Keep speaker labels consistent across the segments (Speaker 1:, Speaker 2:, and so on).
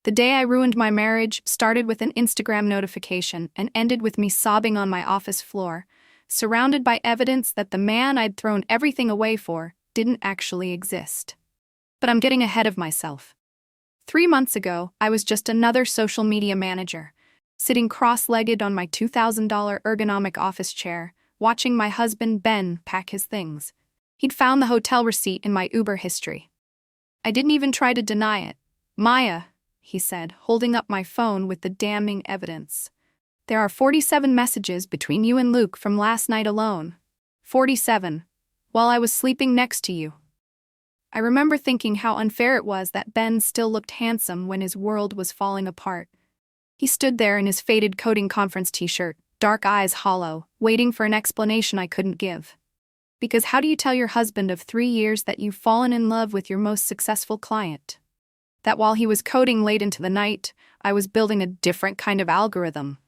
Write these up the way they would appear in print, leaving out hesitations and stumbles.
Speaker 1: The day I ruined my marriage started with an Instagram notification and ended with me sobbing on my office floor, surrounded by evidence that the man I'd thrown everything away for didn't actually exist. But I'm getting ahead of myself. 3 months ago, I was just another social media manager, sitting cross-legged on my $2,000 ergonomic office chair, watching my husband Ben pack his things. He'd found the hotel receipt in my Uber history. I didn't even try to deny it. "Maya," he said, holding up my phone with the damning evidence. "There are 47 messages between you and Luke from last night alone. 47. While I was sleeping next to you." I remember thinking how unfair it was that Ben still looked handsome when his world was falling apart. He stood there in his faded coding conference t-shirt, dark eyes hollow, waiting for an explanation I couldn't give. Because how do you tell your husband of 3 years that you've fallen in love with your most successful client? That while he was coding late into the night, I was building a different kind of algorithm.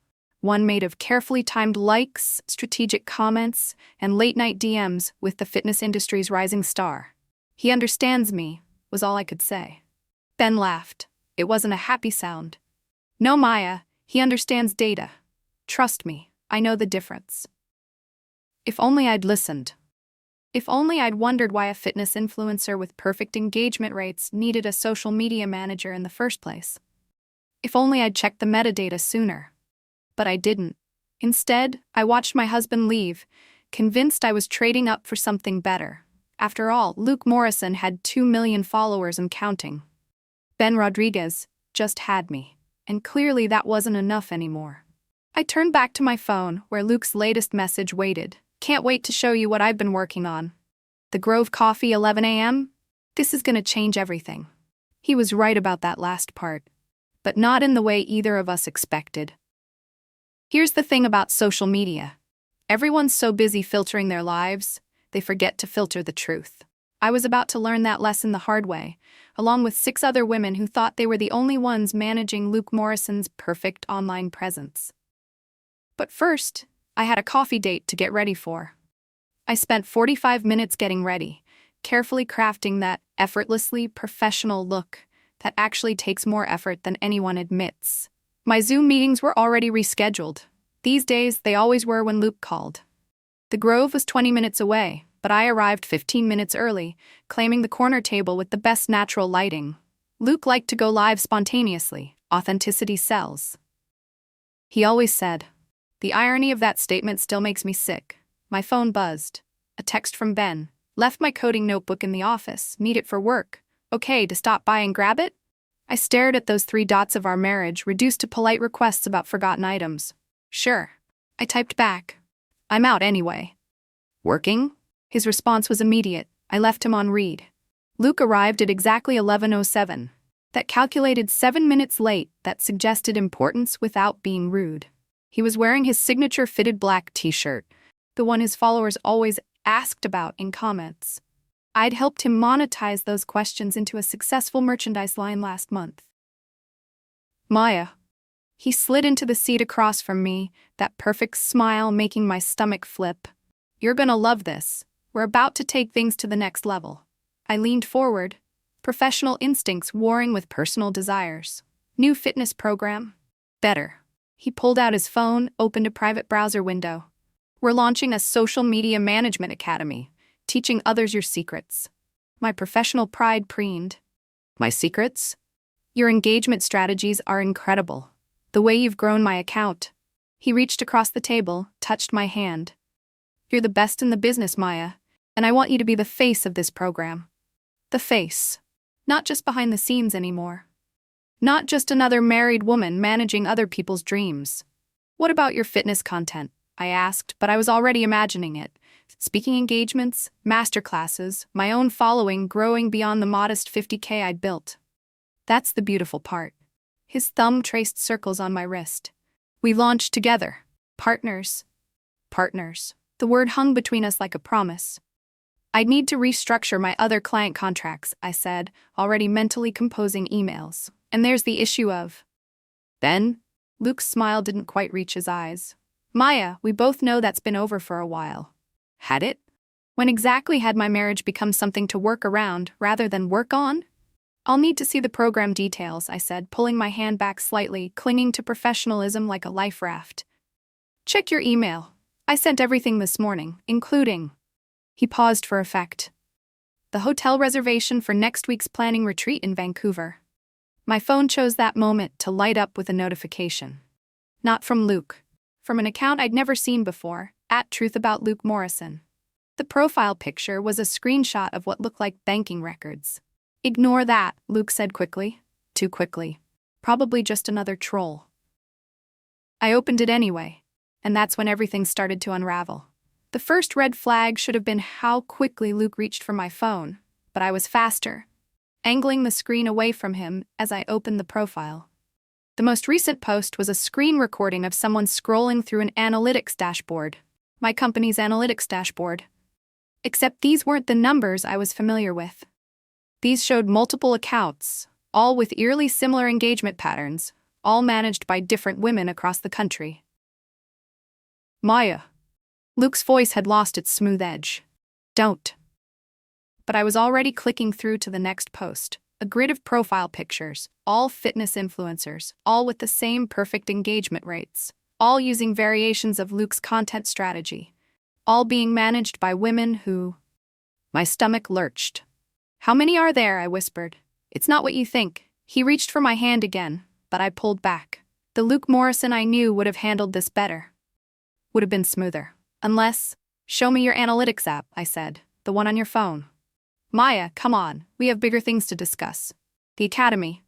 Speaker 1: One made of carefully timed likes, strategic comments, and late-night DMs with the fitness industry's rising star. "He understands me," was all I could say. Ben laughed. It wasn't a happy sound. "No, Maya, he understands data. Trust me, I know the difference." If only I'd listened. If only I'd wondered why a fitness influencer with perfect engagement rates needed a social media manager in the first place. If only I'd checked the metadata sooner. But I didn't. Instead, I watched my husband leave, convinced I was trading up for something better. After all, Luke Morrison had 2 million followers and counting. Ben Rodriguez just had me, and clearly that wasn't enough anymore. I turned back to my phone, where Luke's latest message waited. "Can't wait to show you what I've been working on. The Grove Coffee, 11 a.m.? This is gonna change everything." He was right about that last part, but not in the way either of us expected. Here's the thing about social media. Everyone's so busy filtering their lives, they forget to filter the truth. I was about to learn that lesson the hard way, along with 6 other women who thought they were the only ones managing Luke Morrison's perfect online presence. But first, I had a coffee date to get ready for. I spent 45 minutes getting ready, carefully crafting that effortlessly professional look that actually takes more effort than anyone admits. My Zoom meetings were already rescheduled. These days, they always were when Luke called. The Grove was 20 minutes away, but I arrived 15 minutes early, claiming the corner table with the best natural lighting. Luke liked to go live spontaneously. Authenticity sells. He always said. The irony of that statement still makes me sick. My phone buzzed. A text from Ben. "Left my coding notebook in the office. Need it for work. Okay to stop by and grab it?" I stared at those 3 dots of our marriage, reduced to polite requests about forgotten items. "Sure." I typed back. "I'm out anyway." "Working?" His response was immediate. I left him on read. Luke arrived at exactly 11:07. That calculated 7 minutes late that suggested importance without being rude. He was wearing his signature fitted black t-shirt, the one his followers always asked about in comments. I'd helped him monetize those questions into a successful merchandise line last month. "Maya." He slid into the seat across from me, that perfect smile making my stomach flip. "You're gonna love this. We're about to take things to the next level." I leaned forward, professional instincts warring with personal desires. "New fitness program? Better." He pulled out his phone, opened a private browser window. "We're launching a social media management academy, teaching others your secrets." My professional pride preened. "My secrets?" "Your engagement strategies are incredible. The way you've grown my account." He reached across the table, touched my hand. "You're the best in the business, Maya, and I want you to be the face of this program." The face. Not just behind the scenes anymore. Not just another married woman managing other people's dreams. "What about your fitness content?" I asked, but I was already imagining it. Speaking engagements, masterclasses, my own following growing beyond the modest 50K I'd built. That's the beautiful part. His thumb traced circles on my wrist. "We launched together. Partners." Partners. The word hung between us like a promise. "I'd need to restructure my other client contracts," I said, already mentally composing emails. "And there's the issue of..." "Ben?" Luke's smile didn't quite reach his eyes. "Maya, we both know that's been over for a while." Had it? When exactly had my marriage become something to work around rather than work on? I'll need to see the program details, I said, pulling my hand back slightly, clinging to professionalism like a life raft. Check your email. I sent everything this morning, including... He paused for effect. The hotel reservation for next week's planning retreat in Vancouver. My phone chose that moment to light up with a notification. Not from Luke. From an account I'd never seen before, @TruthAboutLukeMorrison. The profile picture was a screenshot of what looked like banking records. Ignore that, Luke said quickly. Too quickly. Probably just another troll. I opened it anyway, and that's when everything started to unravel. The first red flag should have been how quickly Luke reached for my phone, but I was faster, angling the screen away from him as I opened the profile. The most recent post was a screen recording of someone scrolling through an analytics dashboard. My company's analytics dashboard. Except these weren't the numbers I was familiar with. These showed multiple accounts, all with eerily similar engagement patterns, all managed by different women across the country. Maya. Luke's voice had lost its smooth edge. Don't. But I was already clicking through to the next post. A grid of profile pictures, all fitness influencers, all with the same perfect engagement rates, all using variations of Luke's content strategy, all being managed by women who... My stomach lurched. How many are there? I whispered. It's not what you think. He reached for my hand again, but I pulled back. The Luke Morrison I knew would have handled this better. Would have been smoother. Unless... Show me your analytics app, I said. The one on your phone. Maya, come on. We have bigger things to discuss. The academy.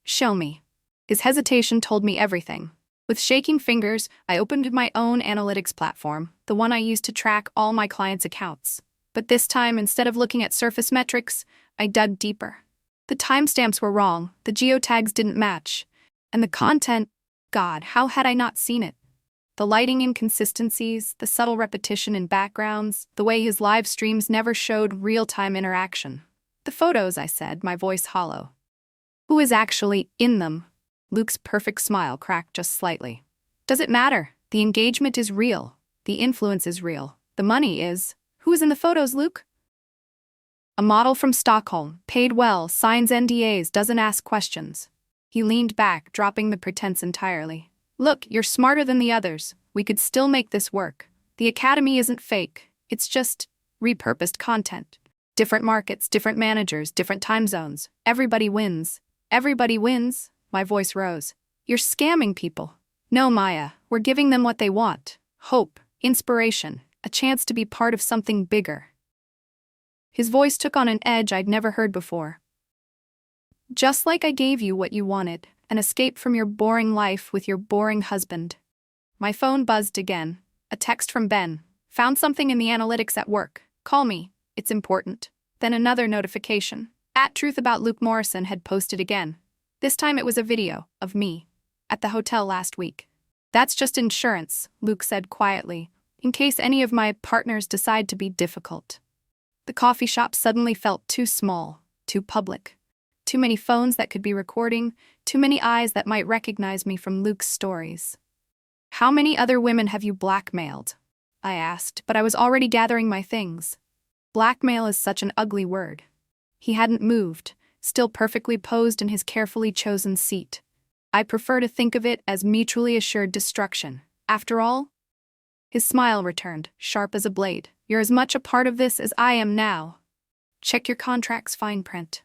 Speaker 1: Show me. His hesitation told me everything. With shaking fingers, I opened my own analytics platform, the one I use to track all my clients' accounts. But this time, instead of looking at surface metrics, I dug deeper. The timestamps were wrong, the geotags didn't match, and the content, God, how had I not seen it? The lighting inconsistencies, the subtle repetition in backgrounds, the way his live streams never showed real-time interaction. The photos, I said, my voice hollow. Who is actually in them? Luke's perfect smile cracked just slightly. Does it matter? The engagement is real. The influence is real. The money is... Who is in the photos, Luke? A model from Stockholm, paid well, signs NDAs, doesn't ask questions. He leaned back, dropping the pretense entirely. Look, you're smarter than the others. We could still make this work. The academy isn't fake. It's just repurposed content. Different markets, different managers, different time zones. Everybody wins. Everybody wins. My voice rose. You're scamming people. No, Maya, we're giving them what they want. Hope, inspiration, a chance to be part of something bigger. His voice took on an edge I'd never heard before. Just like I gave you what you wanted, an escape from your boring life with your boring husband. My phone buzzed again. A text from Ben. Found something in the analytics at work. Call me. It's important. Then another notification. @TruthAboutLukeMorrison had posted again. This time it was a video of me at the hotel last week. That's just insurance, Luke said quietly, in case any of my partners decide to be difficult. The coffee shop suddenly felt too small, too public. Too many phones that could be recording, too many eyes that might recognize me from Luke's stories. How many other women have you blackmailed? I asked, but I was already gathering my things. Blackmail is such an ugly word. He hadn't moved, still perfectly posed in his carefully chosen seat. I prefer to think of it as mutually assured destruction. After all, his smile returned, sharp as a blade. You're as much a part of this as I am now. Check your contract's fine print.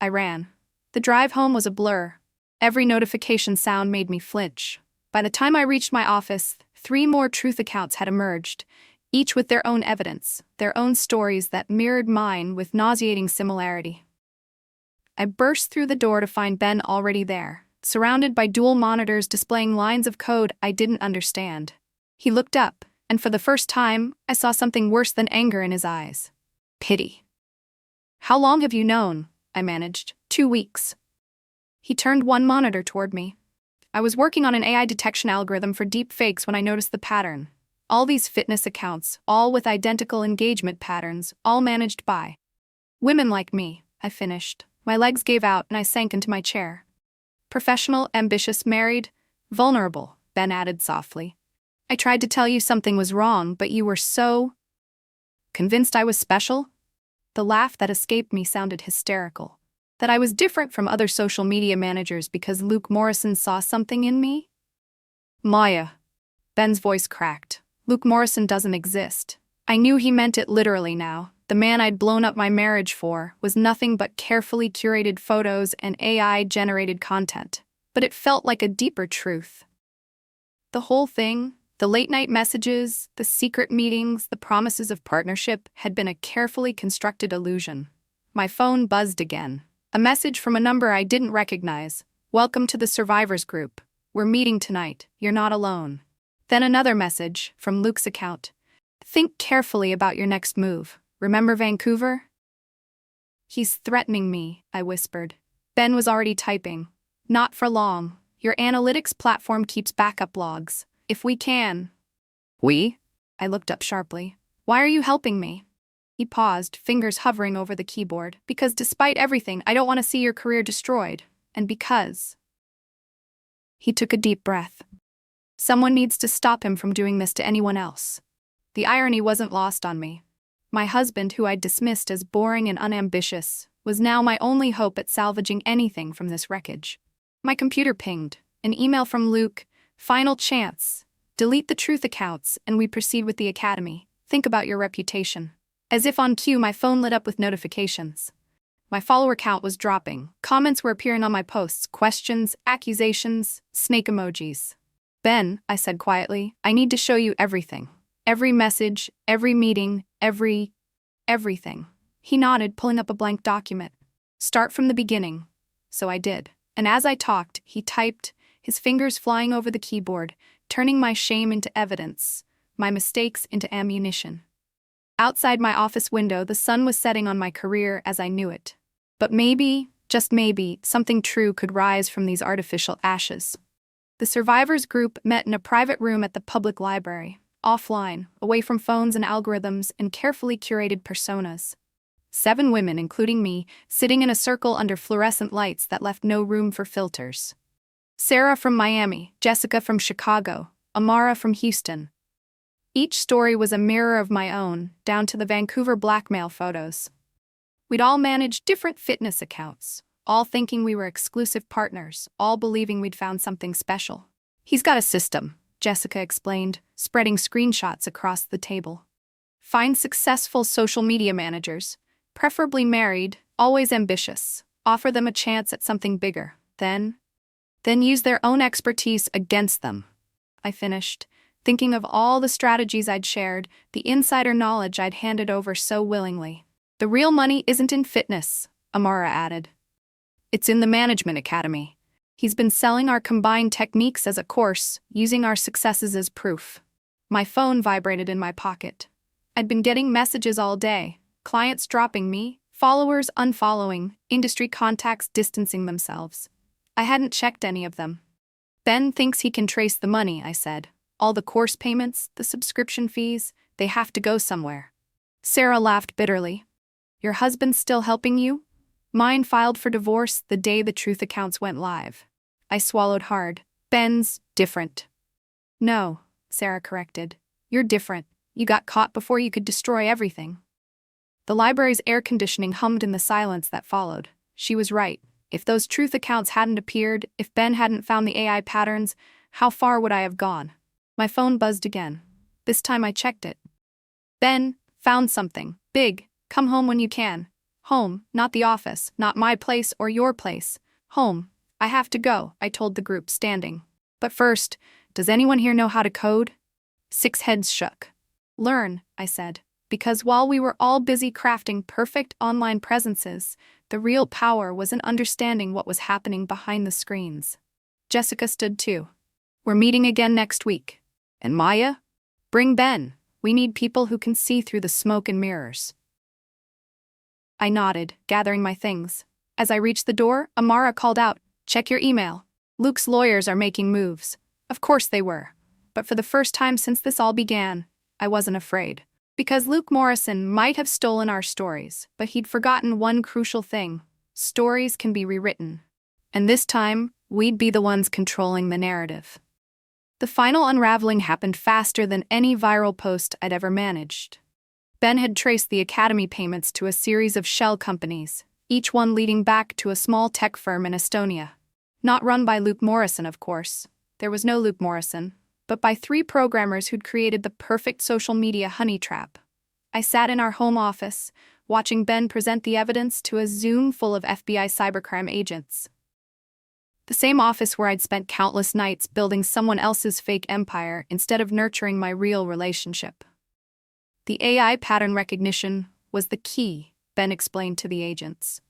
Speaker 1: I ran. The drive home was a blur. Every notification sound made me flinch. By the time I reached my office, 3 more truth accounts had emerged, each with their own evidence, their own stories that mirrored mine with nauseating similarity. I burst through the door to find Ben already there, surrounded by dual monitors displaying lines of code I didn't understand. He looked up, and for the first time, I saw something worse than anger in his eyes. Pity. How long have you known? I managed. 2 weeks. He turned one monitor toward me. I was working on an AI detection algorithm for deep fakes when I noticed the pattern. All these fitness accounts, all with identical engagement patterns, all managed by women like me, I finished. My legs gave out and I sank into my chair. Professional, ambitious, married, vulnerable, Ben added softly. I tried to tell you something was wrong, but you were so convinced I was special? The laugh that escaped me sounded hysterical. That I was different from other social media managers because Luke Morrison saw something in me? Maya. Ben's voice cracked. Luke Morrison doesn't exist. I knew he meant it literally now. The man I'd blown up my marriage for was nothing but carefully curated photos and AI-generated content. But it felt like a deeper truth. The whole thing, the late-night messages, the secret meetings, the promises of partnership, had been a carefully constructed illusion. My phone buzzed again. A message from a number I didn't recognize. Welcome to the Survivors Group. We're meeting tonight. You're not alone. Then another message from Luke's account. Think carefully about your next move. Remember Vancouver? He's threatening me, I whispered. Ben was already typing. Not for long. Your analytics platform keeps backup logs. If we can. We? I looked up sharply. Why are you helping me? He paused, fingers hovering over the keyboard. Because despite everything, I don't want to see your career destroyed. And because. He took a deep breath. Someone needs to stop him from doing this to anyone else. The irony wasn't lost on me. My husband, who I'd dismissed as boring and unambitious, was now my only hope at salvaging anything from this wreckage. My computer pinged. An email from Luke. Final chance. Delete the truth accounts, and we proceed with the academy. Think about your reputation. As if on cue, my phone lit up with notifications. My follower count was dropping. Comments were appearing on my posts. Questions, accusations, snake emojis. Ben, I said quietly, I need to show you everything. Every message, every meeting, everything. He nodded, pulling up a blank document. Start from the beginning. So I did. And as I talked, he typed, his fingers flying over the keyboard, turning my shame into evidence, my mistakes into ammunition. Outside my office window, the sun was setting on my career as I knew it. But maybe, just maybe, something true could rise from these artificial ashes. The Survivors Group met in a private room at the public library, offline, away from phones and algorithms and carefully curated personas. 7 women, including me, sitting in a circle under fluorescent lights that left no room for filters. Sarah from Miami, Jessica from Chicago, Amara from Houston. Each story was a mirror of my own, down to the Vancouver blackmail photos. We'd all managed different fitness accounts, all thinking we were exclusive partners, all believing we'd found something special. He's got a system, Jessica explained, spreading screenshots across the table. Find successful social media managers, preferably married, always ambitious. Offer them a chance at something bigger. Then use their own expertise against them. I finished, thinking of all the strategies I'd shared, the insider knowledge I'd handed over so willingly. The real money isn't in fitness, Amara added. It's in the Management Academy. He's been selling our combined techniques as a course, using our successes as proof. My phone vibrated in my pocket. I'd been getting messages all day, clients dropping me, followers unfollowing, industry contacts distancing themselves. I hadn't checked any of them. Ben thinks he can trace the money, I said. All the course payments, the subscription fees, they have to go somewhere. Sarah laughed bitterly. Your husband's still helping you? Mine filed for divorce the day the truth accounts went live. I swallowed hard. Ben's different. No, Sarah corrected. You're different. You got caught before you could destroy everything. The library's air conditioning hummed in the silence that followed. She was right. If those truth accounts hadn't appeared, if Ben hadn't found the AI patterns, how far would I have gone? My phone buzzed again. This time I checked it. Ben, found something. Big. Come home when you can. Home, not the office, not my place or your place. Home. I have to go, I told the group, standing. But first, does anyone here know how to code? 6 heads shook. Learn, I said, because while we were all busy crafting perfect online presences, the real power was in understanding what was happening behind the screens. Jessica stood too. We're meeting again next week. And Maya? Bring Ben. We need people who can see through the smoke and mirrors. I nodded, gathering my things. As I reached the door, Amara called out, check your email. Luke's lawyers are making moves. Of course they were. But for the first time since this all began, I wasn't afraid. Because Luke Morrison might have stolen our stories, but he'd forgotten one crucial thing. Stories can be rewritten. And this time, we'd be the ones controlling the narrative. The final unraveling happened faster than any viral post I'd ever managed. Ben had traced the academy payments to a series of shell companies, each one leading back to a small tech firm in Estonia. Not run by Luke Morrison, of course. There was no Luke Morrison, but by 3 programmers who'd created the perfect social media honey trap. I sat in our home office, watching Ben present the evidence to a Zoom full of FBI cybercrime agents. The same office where I'd spent countless nights building someone else's fake empire instead of nurturing my real relationship. The AI pattern recognition was the key, Ben explained to the agents.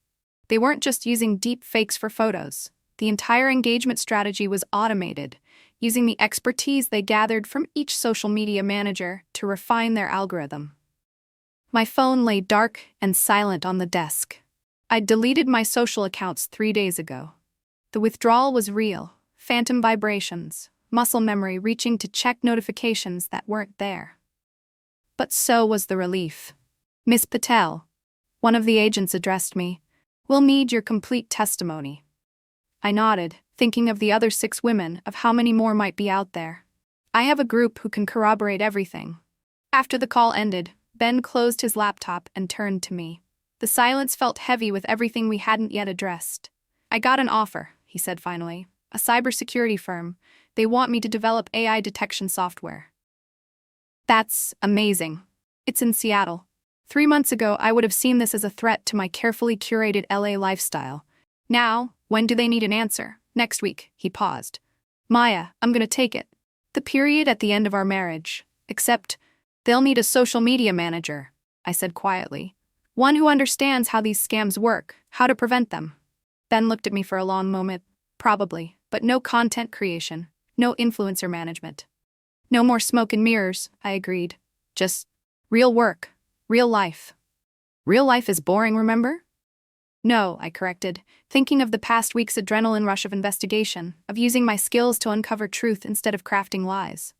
Speaker 1: They weren't just using deep fakes for photos. The entire engagement strategy was automated, using the expertise they gathered from each social media manager to refine their algorithm. My phone lay dark and silent on the desk. I'd deleted my social accounts 3 days ago. The withdrawal was real, phantom vibrations, muscle memory reaching to check notifications that weren't there. But so was the relief. "Miss Patel," one of the agents addressed me, "we'll need your complete testimony." I nodded, thinking of the other 6 women, of how many more might be out there. I have a group who can corroborate everything. After the call ended, Ben closed his laptop and turned to me. The silence felt heavy with everything we hadn't yet addressed. "I got an offer," he said finally. "A cybersecurity firm. They want me to develop AI detection software." "That's amazing. It's in Seattle." 3 months ago, I would have seen this as a threat to my carefully curated LA lifestyle. Now, when do they need an answer? "Next week," he paused. "Maya, I'm gonna take it. The period at the end of our marriage. Except, they'll need a social media manager," I said quietly. "One who understands how these scams work, how to prevent them." Ben looked at me for a long moment. "Probably, but no content creation, no influencer management. No more smoke and mirrors," I agreed. "Just real work, real life." "Real life is boring, remember?" "No," I corrected, thinking of the past week's adrenaline rush of investigation, of using my skills to uncover truth instead of crafting lies.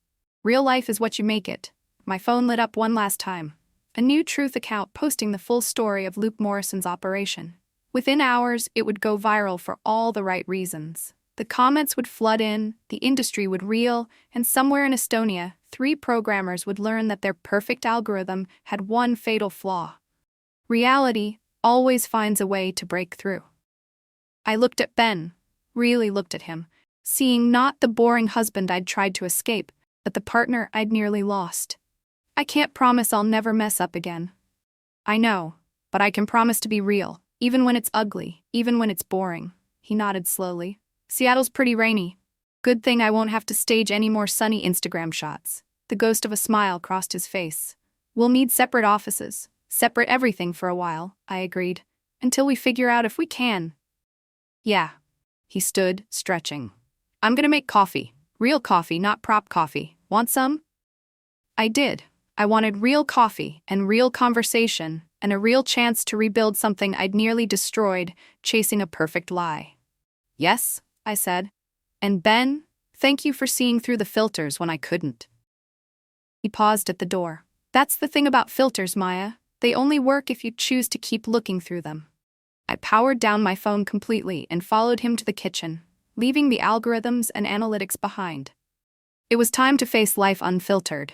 Speaker 1: "Real life is what you make it." My phone lit up one last time. A new Truth account posting the full story of Luke Morrison's operation. Within hours, it would go viral for all the right reasons. The comments would flood in, the industry would reel, and somewhere in Estonia, 3 programmers would learn that their perfect algorithm had one fatal flaw. Reality always finds a way to break through. I looked at Ben, really looked at him, seeing not the boring husband I'd tried to escape, but the partner I'd nearly lost. "I can't promise I'll never mess up again." "I know, but I can promise to be real, even when it's ugly, even when it's boring." He nodded slowly. "Seattle's pretty rainy. Good thing I won't have to stage any more sunny Instagram shots." The ghost of a smile crossed his face. "We'll need separate offices. Separate everything for a while," I agreed. "Until we figure out if we can." "Yeah." He stood, stretching. "I'm gonna make coffee. Real coffee, not prop coffee. Want some?" I did. I wanted real coffee and real conversation and a real chance to rebuild something I'd nearly destroyed, chasing a perfect lie. "Yes," I said. "And Ben, thank you for seeing through the filters when I couldn't." He paused at the door. "That's the thing about filters, Maya. They only work if you choose to keep looking through them." I powered down my phone completely and followed him to the kitchen, leaving the algorithms and analytics behind. It was time to face life unfiltered.